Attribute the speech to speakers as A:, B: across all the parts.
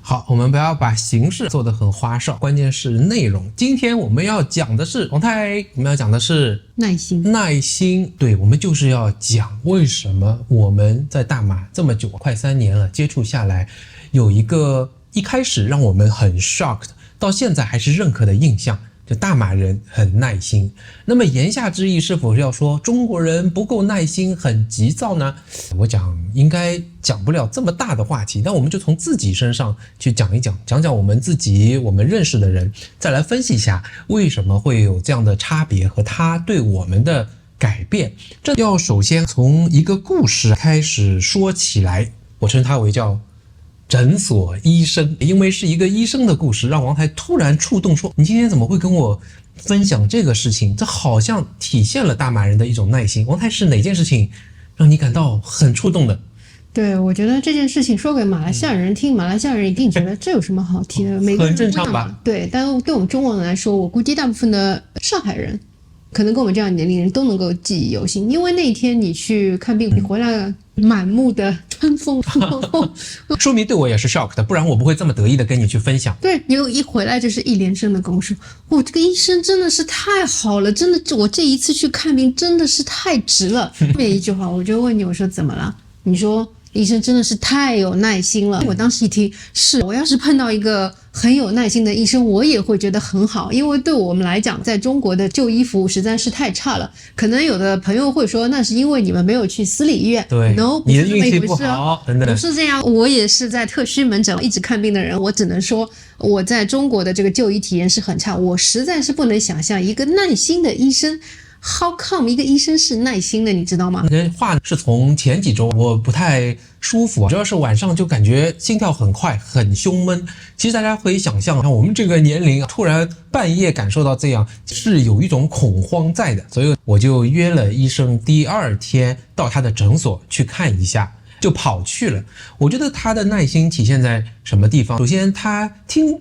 A: 好，我们不要把形式做得很花哨，关键是内容。今天我们要讲的是王太，我们要讲的是
B: 耐心。
A: 耐心，对，我们就是要讲为什么我们在大马这么久，快3年了，接触下来，有一个一开始让我们很 shocked， 到现在还是认可的印象。就大马人很耐心，那么言下之意是否是要说中国人不够耐心，很急躁呢？我讲应该讲不了这么大的话题，但我们就从自己身上去讲一讲，讲讲我们自己，我们认识的人，再来分析一下为什么会有这样的差别和他对我们的改变。这要首先从一个故事开始说起来，我称它为叫诊所医生，因为是一个医生的故事，让王台突然触动说，你今天怎么会跟我分享这个事情？这好像体现了大马人的一种耐心。王台是哪件事情让你感到很触动的？
B: 对，我觉得这件事情说给马来西亚人听，马来西亚人一定觉得这有什么好提的，每个人
A: 很正常吧？
B: 对，但对我们中国人来说，我估计大部分的上海人可能跟我们这样年龄人都能够记忆犹新，因为那天你去看病，你回来满目的春风，
A: 说明对我也是 shock 的，不然我不会这么得意的跟你去分享。
B: 对，你一回来就是一连声的跟我说，这个医生真的是太好了，真的，我这一次去看病真的是太值了。后面一句话我就问你，我说怎么了？你说医生真的是太有耐心了。我当时一听，是我要是碰到一个很有耐心的医生，我也会觉得很好，因为对我们来讲，在中国的就医服务实在是太差了。可能有的朋友会说，那是因为你们没有去私立医院。
A: 对
B: ，no，
A: 你的运气不好，等等，
B: 不是这样。我也是在特需门诊一直看病的人，我只能说我在中国的这个就医体验是很差。我实在是不能想象一个耐心的医生。How come 一个医生是耐心的，你知道吗？
A: 这话是从前几周我不太舒服，主要是晚上就感觉心跳很快，很胸闷。其实大家可以想象，我们这个年龄突然半夜感受到这样，是有一种恐慌在的。所以我就约了医生，第2天到他的诊所去看一下。就跑去了。我觉得他的耐心体现在什么地方？首先他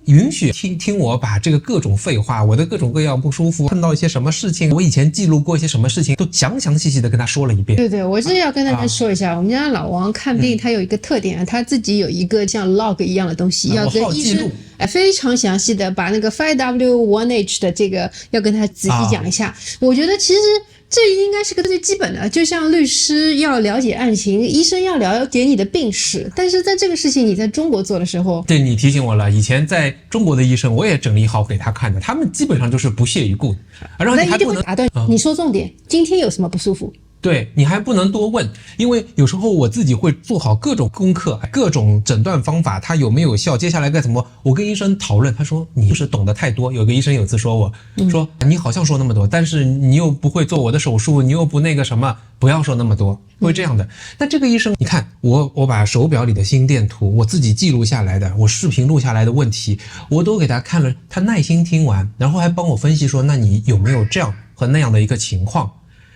A: 允许听我把这个各种废话，我的各种各样不舒服，碰到一些什么事情，我以前记录过一些什么事情，都详细的跟他说了一遍。
B: 对对，我是要跟大家说一下，我们家老王看病他有一个特点，他自己有一个像 log 一样的东西，要跟医生非常详细的把那个 5W1H 的这个要跟他仔细讲一下。我觉得其实这应该是个最基本的，就像律师要了解案情，医生要了解你的病史，但是在这个事情你在中国做的时候，
A: 对，你提醒我了，以前在中国的医生我也整理好给他看的，他们基本上就是不屑一顾，然后你还不能
B: 打断，你说重点，今天有什么不舒服？
A: 对，你还不能多问，因为有时候我自己会做好各种功课，各种诊断方法，它有没有效，接下来该怎么，我跟医生讨论，他说你是懂得太多。有个医生有次说我，说你好像说那么多，但是你又不会做我的手术，你又不那个什么，不要说那么多，会这样的。那这个医生，你看我把手表里的心电图，我自己记录下来的，我视频录下来的问题，我都给他看了，他耐心听完，然后还帮我分析说，那你有没有这样和那样的一个情况。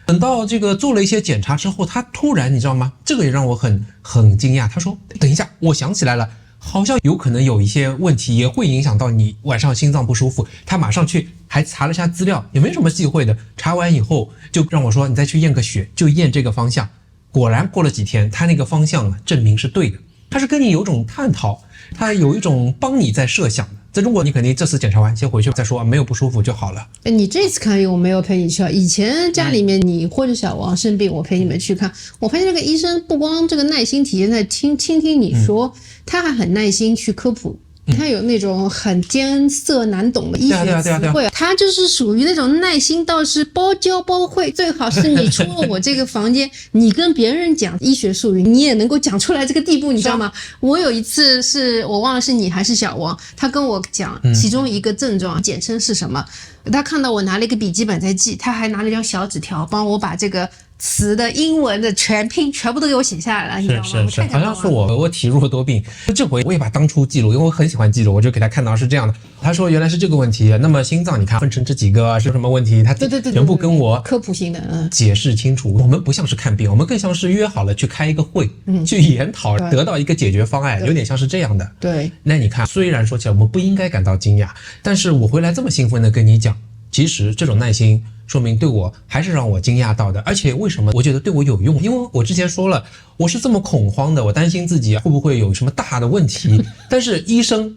A: 等到这个做了一些检查之后，他突然你知道吗？这个也让我很惊讶。他说：“等一下，我想起来了，好像有可能有一些问题也会影响到你晚上心脏不舒服。”他马上去还查了一下资料，也没什么忌讳的。查完以后就让我说：“你再去验个血，就验这个方向。”果然过了几天，他那个方向证明是对的。他是跟你有种探讨，他有一种帮你在设想的。在中国你肯定这次检查完先回去再说，没有不舒服就好了。
B: 你这次看病我没有陪你去，以前家里面你或者小王生病我陪你们去看，我发现这个医生不光这个耐心体现在倾听你说，他还很耐心去科普。他有那种很艰涩难懂的医学词汇，他就是属于那种耐心到是包教包会，最好是你出了我这个房间，你跟别人讲医学术语，你也能够讲出来这个地步，你知道吗？我有一次是我忘了是你还是小王，他跟我讲其中一个症状，简称是什么？他看到我拿了一个笔记本在记，他还拿了一张小纸条帮我把这个词的英文的全部都给我写下来了，你知道吗？
A: 是，好像是我体弱多病，这回我也把当初记录，因为我很喜欢记录，我就给他看到是这样的。他说原来是这个问题，那么心脏你看分成这几个是什么问题，他全部跟我
B: 科普性的
A: 解释清楚。我们不像是看病，我们更像是约好了去开一个会，去研讨，得到一个解决方案，有点像是这样的。
B: 对，
A: 那你看，虽然说起来我们不应该感到惊讶，但是我回来这么兴奋的跟你讲，其实这种耐心说明对我还是让我惊讶到的。而且为什么我觉得对我有用？因为我之前说了，我是这么恐慌的，我担心自己会不会有什么大的问题，但是医生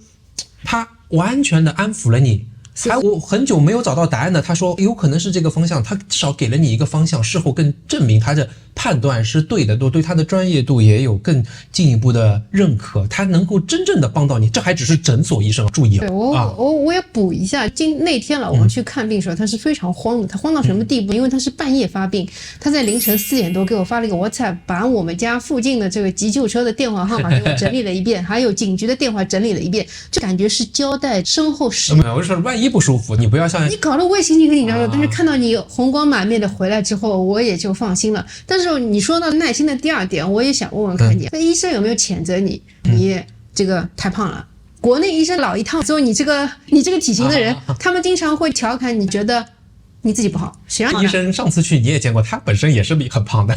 A: 他完全的安抚了你。还我很久没有找到答案的，他说有可能是这个方向，他至少给了你一个方向，事后更证明他的判断是对的，对他的专业度也有更进一步的认可，他能够真正的帮到你。这还只是诊所医生，注意了。
B: 对我也补一下，那天老王去看病的时候，他是非常慌的，他慌到什么地步？因为他是半夜发病，他在凌晨4点多给我发了一个 WhatsApp， 把我们家附近的这个急救车的电话号码给我整理了一遍，还有警局的电话整理了一遍，就感觉是交代身后事。
A: 我就说万一不舒服，你不要像
B: 你搞得我也心情很紧张，但是看到你红光满面的回来之后，我也就放心了。但是你说到耐心的第二点，我也想问问看你，那医生有没有谴责你？你这个太胖了。国内医生老一套说你这个体型的人，他们经常会调侃你，觉得你自己不好，谁让你
A: 医生上次去你也见过，他本身也是很胖的，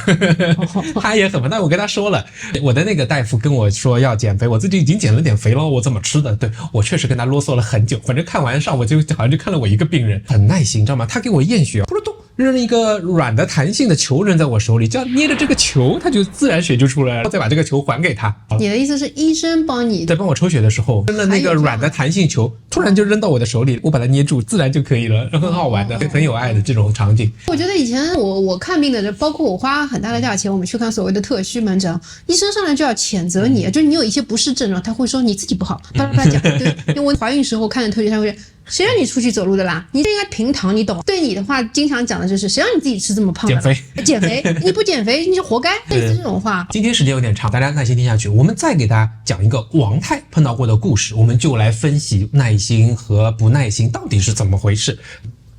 A: 他也很胖。但我跟他说了，我的那个大夫跟我说要减肥，我自己已经减了点肥了，我怎么吃的？对，我确实跟他啰嗦了很久，反正看完上午就好像就看了我一个病人，很耐心，知道吗？他给我验血，扑通扔了一个软的弹性的球扔在我手里，这样捏着这个球，他就自然血就出来了，再把这个球还给他。
B: 你的意思是医生帮你
A: 在帮我抽血的时候扔了那个软的弹性球，突然就扔到我的手里，我把它捏住，自然就可以了，很好玩的，很有爱的这种场景。
B: 我觉得以前我看病的人，包括我花很大的价钱，我们去看所谓的特需门诊，医生上来就要谴责你，就是你有一些不适症状，他会说你自己不好，巴拉巴拉讲。对，因为我怀孕时候看的特需，他会说谁让你出去走路的啦？你就应该平躺，你懂？对你的话，经常讲的就是谁让你自己吃这么胖的？减肥，你不减肥你就活该，类似这种话。
A: 今天时间有点长，大家耐心听下去。我们再给大家讲一个王太碰到过的故事，我们就来分析耐心和不耐心到底是怎么回事。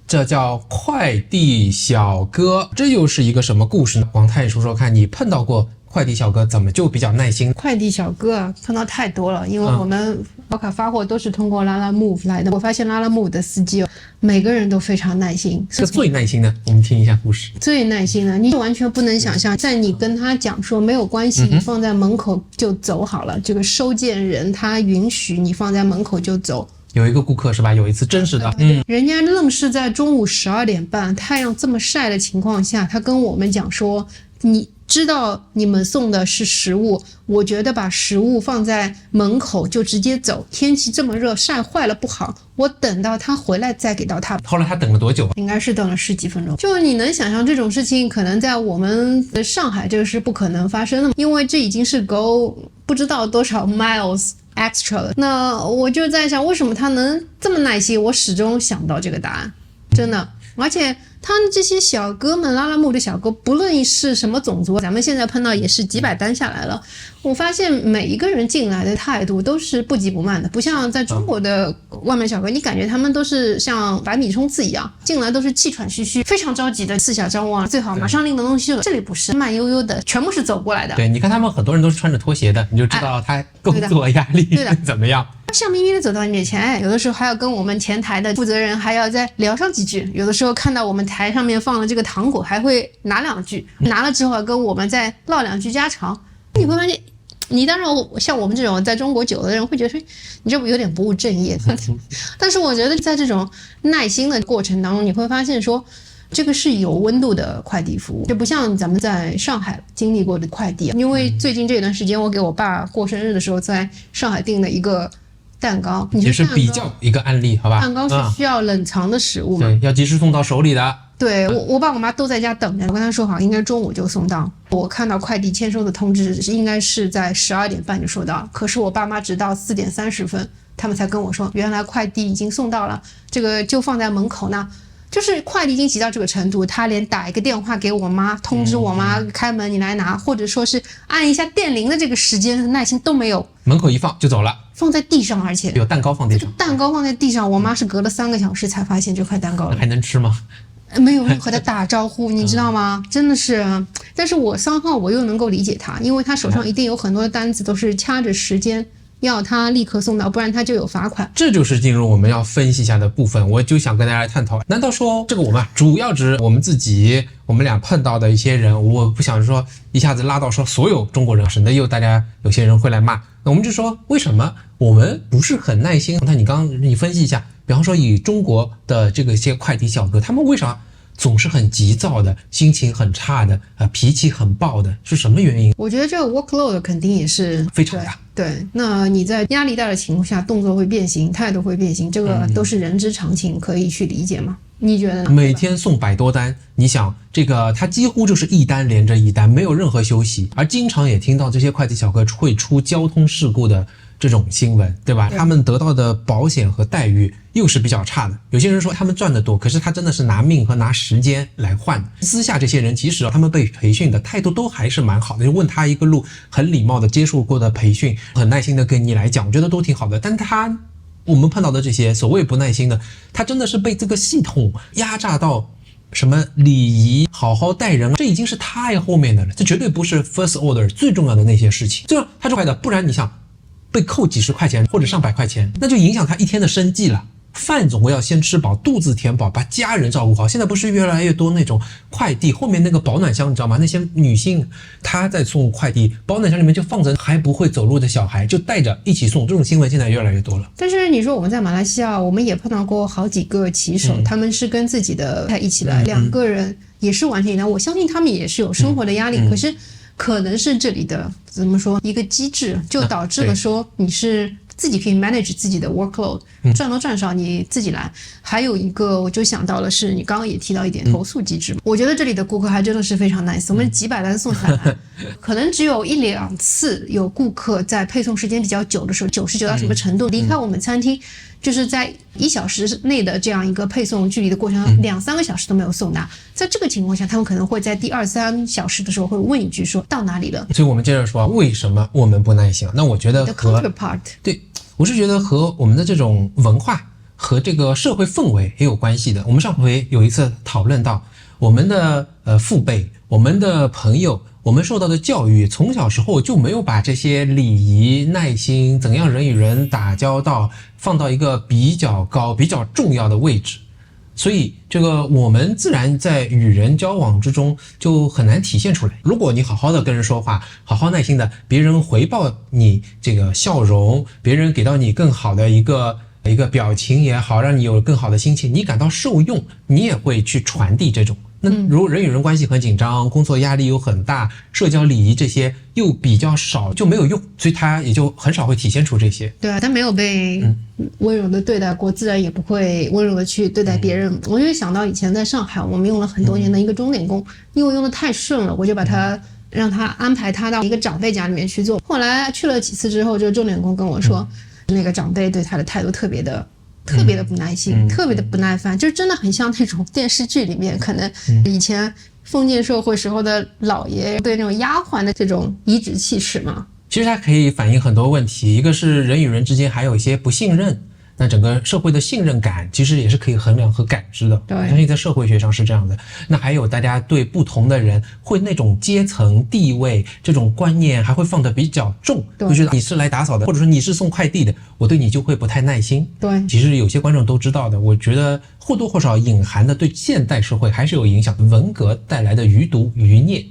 A: 这叫快递小哥，这又是一个什么故事呢？王太说说看，你碰到过快递小哥怎么就比较耐心？
B: 快递小哥碰到太多了，因为我们宝卡发货都是通过拉拉 move 来的。我发现拉拉 move 的司机每个人都非常耐心。
A: 是最耐心的，我们听一下故事。
B: 最耐心的，你完全不能想象，在你跟他讲说没有关系，你放在门口就走好了，这个收件人他允许你放在门口就走。
A: 有一个顾客是吧？有一次真实的，
B: 人家愣是在中午12点半，太阳这么晒的情况下，他跟我们讲说，你知道你们送的是食物，我觉得把食物放在门口就直接走，天气这么热，晒坏了不好，我等到他回来再给到他。
A: 后来他等了多久？
B: 应该是等了10几分钟。就你能想象这种事情，可能在我们的上海这个是不可能发生的，因为这已经是go不知道多少 miles extra 了。那我就在想，为什么他能这么耐心？我始终想不到这个答案，真的。而且他们这些小哥们，拉拉木的小哥，不论是什么种族，咱们现在碰到也是几百单下来了。我发现每一个人进来的态度都是不急不慢的，不像在中国的外卖小哥，你感觉他们都是像百米冲刺一样，进来都是气喘吁吁，非常着急的，四下张望，最好马上拎的东西了。这里不是慢悠悠的，全部是走过来的。
A: 对，你看他们很多人都是穿着拖鞋的，你就知道他工作压力怎么样。
B: 笑眯眯的走到你面前，有的时候还要跟我们前台的负责人还要再聊上几句，有的时候看到我们台上面放了这个糖果，还会拿两句，拿了之后跟我们再唠两句家常。你会发现，你当然像我们这种在中国久的人会觉得说你这不有点不务正业，但是我觉得在这种耐心的过程当中，你会发现说这个是有温度的快递服务，这不像咱们在上海经历过的快递。因为最近这段时间我给我爸过生日的时候在上海订了一个蛋糕，
A: 也是比较一个案例，好吧？
B: 蛋糕是需要冷藏的食物嘛，
A: 对，要及时送到手里的。
B: 对，我爸我妈都在家等着，我跟他说好，应该中午就送到。我看到快递签收的通知应该是在12点半就收到，可是我爸妈直到4点30分，他们才跟我说，原来快递已经送到了，这个就放在门口呢。就是快递已经急到这个程度，他连打一个电话给我妈，通知我妈开门你来拿，或者说是按一下电铃的这个时间耐心都没有，
A: 门口一放就走了，
B: 放在地上，而且
A: 有蛋糕放地上，
B: 蛋糕放在地上，我妈是隔了3个小时才发现这块蛋糕了。
A: 还能吃吗？
B: 没有任何的打招呼，你知道吗？真的是，但是我somehow我又能够理解他，因为他手上一定有很多的单子都是掐着时间要他立刻送到，不然他就有罚款。
A: 这就是进入我们要分析一下的部分，我就想跟大家来探讨，难道说这个我们主要指我们自己，我们俩碰到的一些人，我不想说一下子拉到说所有中国人，省得又大家有些人会来骂。那我们就说为什么我们不是很耐心？那你分析一下，比方说以中国的这个些快递小哥，他们为啥总是很急躁的，心情很差的，脾气很暴的，是什么原因？
B: 我觉得这个 workload 肯定也是
A: 非常大。
B: 对，那你在压力大的情况下，动作会变形，态度会变形，这个都是人之常情，可以去理解吗？你觉得呢？
A: 每天送100多单，你想这个他几乎就是一单连着一单，没有任何休息，而经常也听到这些快递小哥会出交通事故的这种新闻，对吧？他们得到的保险和待遇又是比较差的。有些人说他们赚得多，可是他真的是拿命和拿时间来换。私下这些人即使他们被培训的态度都还是蛮好的，就问他一个路，很礼貌的接受过的培训，很耐心的跟你来讲，我觉得都挺好的。但我们碰到的这些所谓不耐心的，他真的是被这个系统压榨到什么礼仪好好待人，这已经是太后面的了，这绝对不是 first order 最重要的那些事情。这他就快的，不然你想被扣几十块钱或者上百块钱，那就影响他一天的生计了。饭总归要先吃饱，肚子填饱，把家人照顾好。现在不是越来越多那种快递后面那个保暖箱，你知道吗？那些女性她在送快递，保暖箱里面就放着还不会走路的小孩，就带着一起送。这种新闻现在越来越多了。
B: 但是你说我们在马来西亚，我们也碰到过好几个骑手，他们是跟自己的太太一起来，两个人也是完全一样。我相信他们也是有生活的压力，可是可能是这里的怎么说一个机制，就导致了说你是自己可以 manage 自己的 workload， 赚多赚少你自己来。还有一个我就想到了是你刚刚也提到一点投诉机制，我觉得这里的顾客还真的是非常 nice， 我们几百单送下来，可能只有1、2次有顾客在配送时间比较久的时候，99到什么程度离开我们餐厅，就是在1小时内的这样一个配送距离的过程，2、3个小时都没有送达。在这个情况下，他们可能会在第2、3小时的时候会问一句说到哪里了。
A: 所以我们接着说为什么我们不耐心？那我觉得对，我是觉得和我们的这种文化和这个社会氛围也有关系的。我们上回有一次讨论到我们的父辈，我们的朋友，我们受到的教育，从小时候就没有把这些礼仪、耐心，怎样人与人打交道放到一个比较高、比较重要的位置。所以这个我们自然在与人交往之中就很难体现出来。如果你好好的跟人说话，好好耐心的，别人回报你这个笑容，别人给到你更好的一个表情也好，让你有更好的心情，你感到受用，你也会去传递这种。那如果人与人关系很紧张，工作压力又很大，社交礼仪这些又比较少，就没有用，所以他也就很少会体现出这些。
B: 对啊，他没有被温柔的对待过，自然也不会温柔的去对待别人。我就想到以前在上海，我们用了很多年的一个钟点工，因为用的太顺了，我就把他让他安排他到一个长辈家里面去做。后来去了几次之后，就钟点工跟我说，那个长辈对他的态度特别的不耐心，特别的不耐烦，就真的很像那种电视剧里面可能以前封建社会时候的老爷对那种丫鬟的这种颐指气使嘛。
A: 其实它可以反映很多问题，一个是人与人之间还有一些不信任，那整个社会的信任感其实也是可以衡量和感知的。
B: 对，
A: 我相信在社会学上是这样的。那还有大家对不同的人会那种阶层地位这种观念还会放得比较重，就觉得你是来打扫的，或者说你是送快递的，我对你就会不太耐心。
B: 对，
A: 其实有些观众都知道的，我觉得或多或少隐含的对现代社会还是有影响。文革带来的余毒余孽，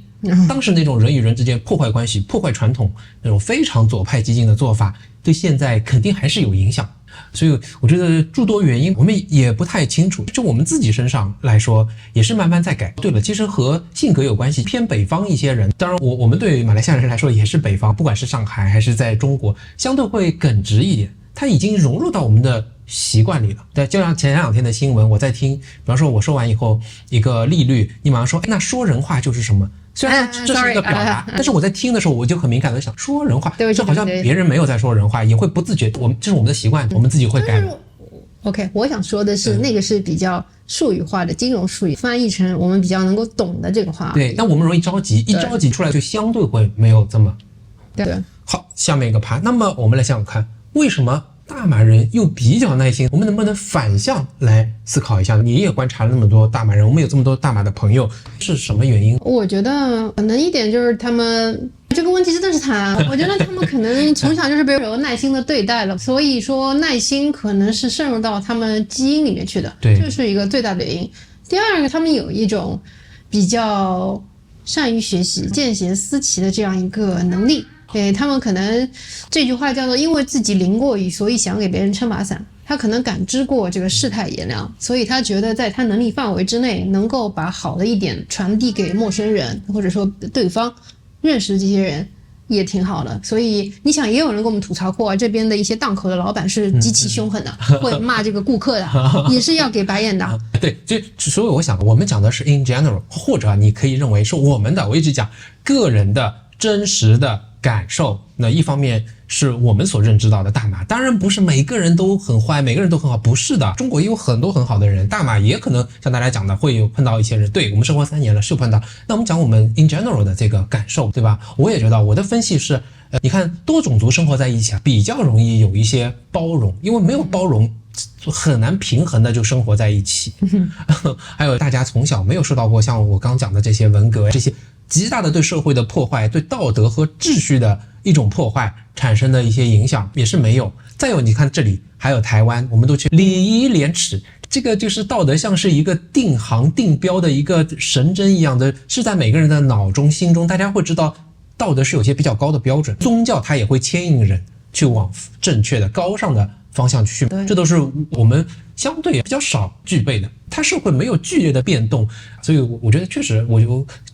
A: 当时那种人与人之间破坏关系、破坏传统那种非常左派激进的做法，对现在肯定还是有影响。所以我觉得诸多原因我们也不太清楚，就我们自己身上来说也是慢慢在改。对了，其实和性格有关系，偏北方一些人，当然我们对马来西亚人来说也是北方，不管是上海还是在中国，相对会耿直一点，它已经融入到我们的习惯里了。对，就像前2天的新闻我在听，比方说我说完以后一个利率，你马上说那说人话就是什么，虽然这是一个表达，但是我在听的时候我就很敏感的想说人话，这好像别人没有在说人话，也会不自觉，这是我们的习惯，我们自己会改的。
B: OK， 我想说的是，那个是比较术语化的金融术语，翻译成我们比较能够懂的这个话。
A: 对，但我们容易着急，一着急出来就相对会没有这么。
B: 对。
A: 好，下面一个趴，那么我们来想想看，为什么大马人又比较耐心？我们能不能反向来思考一下？你也观察了那么多大马人，我们有这么多大马的朋友，是什么原因？
B: 我觉得可能一点就是他们这个问题真的是他，我觉得他们可能从小就是被有耐心的对待了，所以说耐心可能是渗入到他们基因里面去的，
A: 对，
B: 这是一个最大的原因。第二个，他们有一种比较善于学习、见贤思齐的这样一个能力。对，他们可能这句话叫做因为自己淋过雨，所以想给别人撑把伞。他可能感知过这个世态炎凉，所以他觉得在他能力范围之内，能够把好的一点传递给陌生人，或者说对方认识的这些人也挺好的。所以你想，也有人跟我们吐槽过这边的一些档口的老板是极其凶狠的，会骂这个顾客的，也是要给白眼的。
A: 对，所以我想我们讲的是 in general， 或者你可以认为是我们的，我一直讲个人的真实的感受。那一方面是我们所认知到的大马，当然不是每个人都很坏，每个人都很好，不是的，中国也有很多很好的人，大马也可能像大家讲的会有碰到一些人，对，我们生活3年了是碰到。那我们讲我们 in general 的这个感受，对吧？我也觉得我的分析是你看多种族生活在一起比较容易有一些包容，因为没有包容很难平衡的就生活在一起。还有大家从小没有受到过像我刚讲的这些文革，这些极大的对社会的破坏，对道德和秩序的一种破坏产生的一些影响也是没有。再有你看这里还有台湾，我们都去礼义廉耻，这个就是道德像是一个定行定标的一个神针一样的，是在每个人的脑中心中，大家会知道道德是有些比较高的标准，宗教它也会牵引人去往正确的高尚的方向去，这都是我们相对比较少具备的。它社会没有剧烈的变动，所以我觉得确实我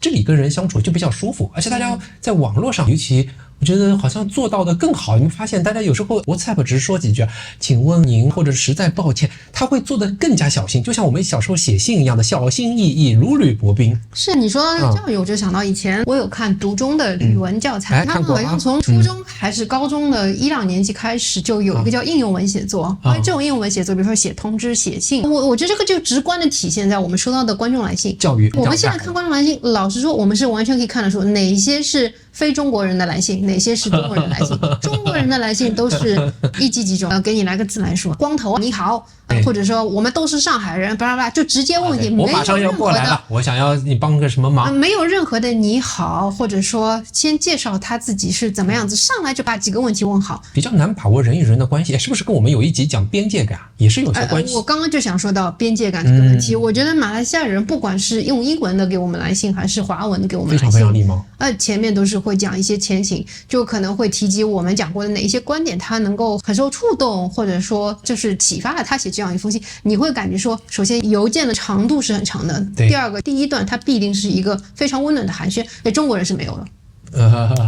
A: 这里跟人相处就比较舒服，而且大家在网络上尤其我觉得好像做到的更好。你们发现大家有时候 WhatsApp 只是说几句请问您或者实在抱歉，他会做得更加小心，就像我们小时候写信一样的小心翼翼如履薄冰。
B: 是你说到教育，我就想到以前我有看读中的语文教材，他们好像从初中还是高中的1、2年级开始就有一个叫应用文写作。这种应用文写作比如说写通知写信，我觉得这个就直观的体现在我们收到的观众来信。
A: 教育
B: 我们现在看观众来信，老实说我们是完全可以看得出哪些是非中国人的来信，哪些是中国人的来信。中国人的来信都是一击即中，给你来个自来说光头你好，或者说我们都是上海人，巴拉巴拉，就直接问你，
A: 我马上要过来了，我想要你帮个什么忙，
B: 没有任何的你好，或者说先介绍他自己是怎么样子，上来就把几个问题问好，
A: 比较难把握人与人的关系，是不是跟我们有一集讲边界感也是有些关系？
B: 我刚刚就想说到边界感这个问题，我觉得马来西亚人不管是用英文的给我们来信，还是华文的给我们来信，
A: 非常非常礼貌。
B: 前面都是会讲一些前情，就可能会提及我们讲过的哪一些观点，他能够很受触动，或者说就是启发了他写这样一封信。你会感觉说，首先邮件的长度是很长的，第二个第一段它必定是一个非常温暖的寒暄，中国人是没有的。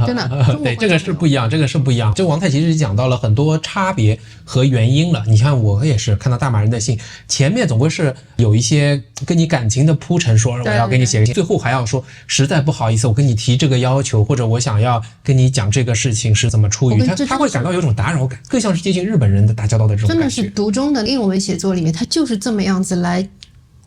B: 真的，
A: 对，这个是不一样，这个是不一样。这王太其实讲到了很多差别和原因了。你看，我也是看到大马人的信，前面总归是有一些跟你感情的铺陈，说我要给你写个信，最后还要说实在不好意思，我跟你提这个要求，或者我想要跟你讲这个事情是怎么出于，他会感到有种打扰感，更像是接近日本人的打交道的这种感觉。
B: 真的是读中的英文写作里面，它就是这么样子来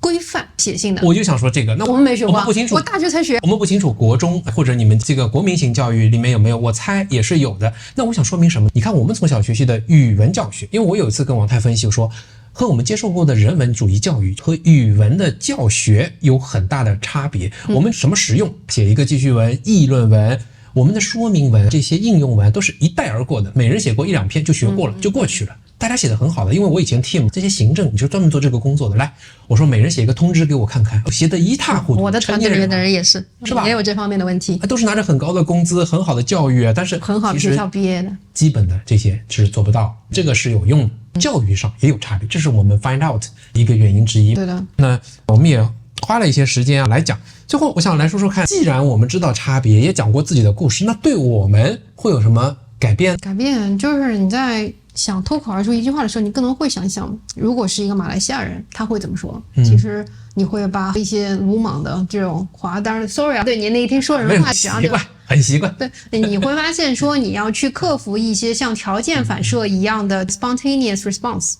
B: 规范写信的。
A: 我就想说这个，那
B: 我们没学过，
A: 我们不清楚，
B: 我大学才学，
A: 我们不清楚国中或者你们这个国民型教育里面有没有，我猜也是有的。那我想说明什么？你看我们从小学习的语文教学，因为我有一次跟王太分析说，和我们接受过的人文主义教育和语文的教学有很大的差别。我们什么实用，写一个记叙文、议论文，我们的说明文这些应用文都是一带而过的，每人写过1、2篇就学过了，就过去了。大家写的很好的，因为我以前 team 这些行政你就专门做这个工作的，来，我说每人写一个通知给我看看，写的一塌糊涂。
B: 我的团队里面的人也是
A: 吧？
B: 也有这方面的问题，
A: 都是拿着很高的工资、很好的教育，但是
B: 很好的学校毕业的，
A: 基本的这些是做不到，这个是有用的。教育上也有差别，这是我们 find out 一个原因之一。
B: 对的。
A: 那我们也花了一些时间来讲，最后我想来说说看，既然我们知道差别，也讲过自己的故事，那对我们会有什么改变？
B: 改变就是你在想脱口而出一句话的时候，你可能会想想，如果是一个马来西亚人，他会怎么说？其实你会把一些鲁莽的这种话，当然 sorry 啊，对你那一天说人话
A: 习惯，很习惯。
B: 对，你会发现说你要去克服一些像条件反射一样的 spontaneous response，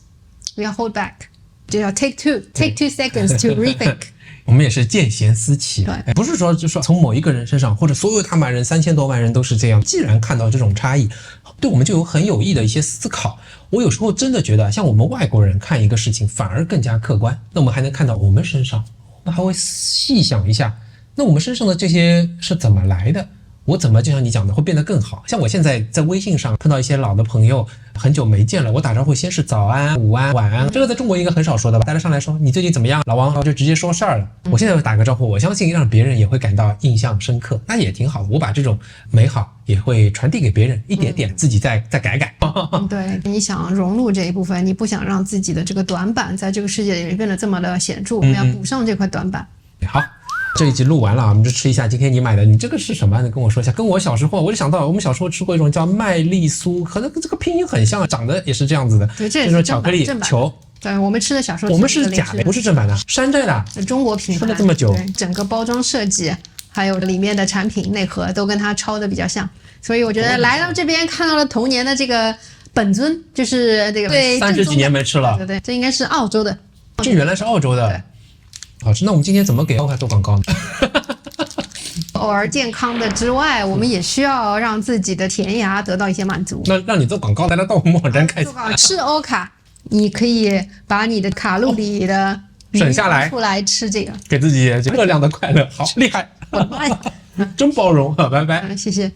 B: we are hold back， 就要 take two seconds to rethink。
A: 我们也是见贤思齐，不是说就说从某一个人身上或者所有大马人3000多万人都是这样。既然看到这种差异，对我们就有很有益的一些思考。我有时候真的觉得，像我们外国人看一个事情反而更加客观，那我们还能看到我们身上，那还会细想一下，那我们身上的这些是怎么来的？我怎么就像你讲的会变得更好？像我现在在微信上碰到一些老的朋友，很久没见了，我打招呼先是早安、午安、晚安，这个在中国应该很少说的吧？大家上来说你最近怎么样，老王就直接说事儿了。我现在打个招呼，我相信让别人也会感到印象深刻，那也挺好的。我把这种美好也会传递给别人，一点点自己再改改。
B: 对，你想融入这一部分，你不想让自己的这个短板在这个世界里面变得这么的显著，我们要补上这块短板。
A: 好。这一集录完了，我们就吃一下今天你买的，你这个是什么？你跟我说一下。跟我小时候，我就想到我们小时候吃过一种叫麦丽酥，可能跟这个拼音很像，长得也是这样子的。
B: 对，这也
A: 是巧克力球。
B: 对，我们吃的小时候，
A: 我们是假的，不是正版的，山寨的。
B: 中国品牌，
A: 说了这么久，
B: 对，整个包装设计还有里面的产品内核都跟它抄的比较像，所以我觉得来到这边看到了童年的这个本尊，就是这个对
A: 30几年没吃了，
B: 对，这应该是澳洲的，
A: 这原来是澳洲的。好吃，那我们今天怎么给奥卡做广告呢？
B: 偶尔健康的之外，我们也需要让自己的甜牙得到一些满足。
A: 那让你做广告，大家到我们网站看一下。
B: 吃欧卡，你可以把你的卡路里的
A: 省下来
B: 出来吃这个，
A: 给自己热量的快乐。好厉害，真包容。拜拜，
B: 谢谢。